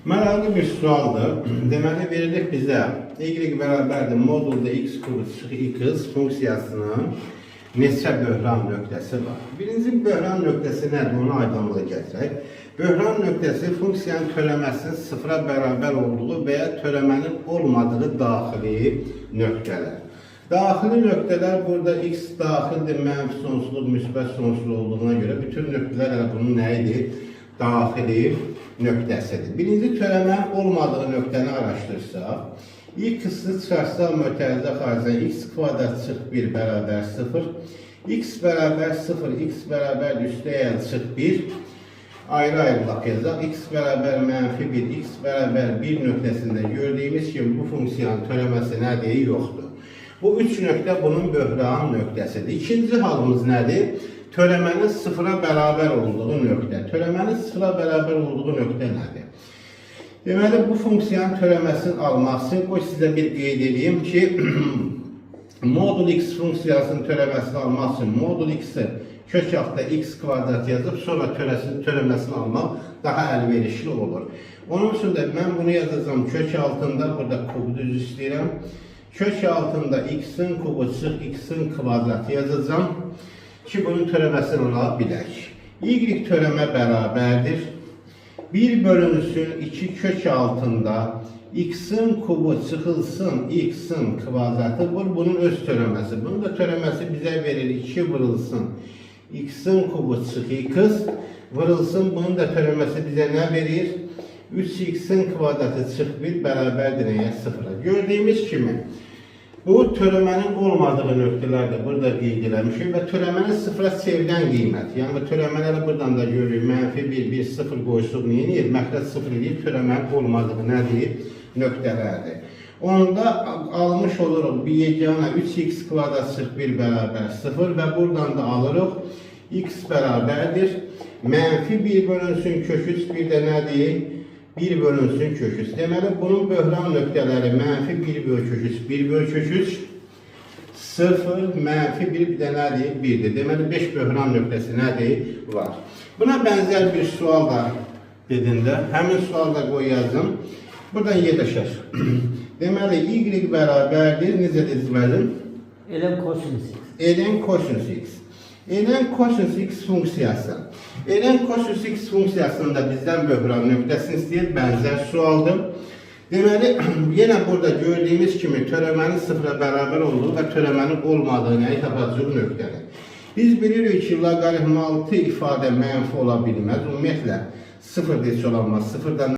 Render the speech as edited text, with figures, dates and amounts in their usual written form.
Maraqlı bir sualdır. Deməli verilir bizə y bərabərdir modulda x kubus x funksiyasının neçə böhran nöqtəsi var. Birinci böhran nöqtəsi nədir? Onu aydınlığa gətirək. Böhran nöqtəsi funksiyanın törəməsinin sıfıra bərabər olduğu və ya törəmənin olmadığı daxili nöqtələr. Daxili nöqtələr burada x daxildir, mənfi sonsuzluq, müsbət sonsuzluq olduğuna görə bütün nöqtələr bunun nə idi? Daxili nöqtəsidir. Birinci törəmənin olmadığı nöqtəni araşdırsaq, x-ı çıxarsaq mötərizə xaricdən x kvadrat çıx 1 bərabər 0, x bərabər 0, x bərabər üstəyəl çıx 1, ayrı-ayrı yazacaq. X bərabər mənfi 1, x bərabər 1 nöqtəsində gördüyümüz kimi bu funksiyanın törəməsi nədir? Yoxdur. Bu üç nöqtə bunun böhran nöqtəsidir. İkinci halımız nədir? Törəmənin sıfıra bərabər olduğu nöqtə. Törəmənin sıfıra bərabər olduğu nöqtə nədir? Deməli, bu funksiyanın törəməsini almaq üçün qoy sizə bir qeyd edeyim ki, modul x funksiyasının törəməsini almaq üçün modul x-i kök altda x kvadrat yazıb, sonra törəməsini almaq daha əlverişli olur. Onun üçün də mən bunu yazacağım kök altında, burada kubu düz istəyirəm. Kök altında x-in kubu çıx x-in kvadrat yazacağım ki, bunun törəməsini ala bilək. Y törəmə bərabərdir. 1 bölünsün 2 kök altında x-in kubu çıxılsın x-in kvadratı. Bunun öz törəməsi. Bunun da törəməsi bizə verir 2 vurulsun x-in kubu çıx x vurulsun. Bunun da törəməsi bizə nə verir? 3x-in kvadratı çıx 1 bərabərdir 0'a. Gördüyümüz kimi bu törəmənin olmadığı nöqtələrdə burada qeyd eləmişik və törəmənin sıfıra çevrilən qiymət. Yəni törəmələri buradan da görürük. Mənfi 1, 1, 0 qoysuq neyini? Məxrəc 0 deyib törəmənin olmadığı nədir? Nöqtələrdir. Onda almış oluruq bir yeganə 3x kvadrat çıx 1 bərabər 0 və buradan da alırıq x bərabərdir. Mənfi 1 bölünsün kök 3 bir də nədir? 1 bölünsün kök 3. Deməli, bunun böhran nöqtələri mənfi 1 bölü kök 3, 1 bölü kök 3, 0, mənfi 1 bir də nədir? 1'dir. Deməli, 5 böhran nöqtəsi nədir? Var. Buna bənzər bir sual da dedində, həmin sual da qoy yazım. Buradan yedəşər. Deməli, y bərabərdir. Necə dizməlim? Ln kosinus x. Ln kosinus x. Ln kosinus x funksiyası. Ln kosinus x funksiyasında bizdən böhran nöqtəsini istəyir, bənzər sualdır. Deməli, yenə burada gördüyümüz kimi törəmənin sıfıra bərabər olduğu və törəmənin olmadığı nəyi tapacaq nöqtəni. Biz bilirik ki, loqaritm 6 ifadə mənfi ola bilməz. Ümumiyyətlə, 0 heç olamaz. 0'dan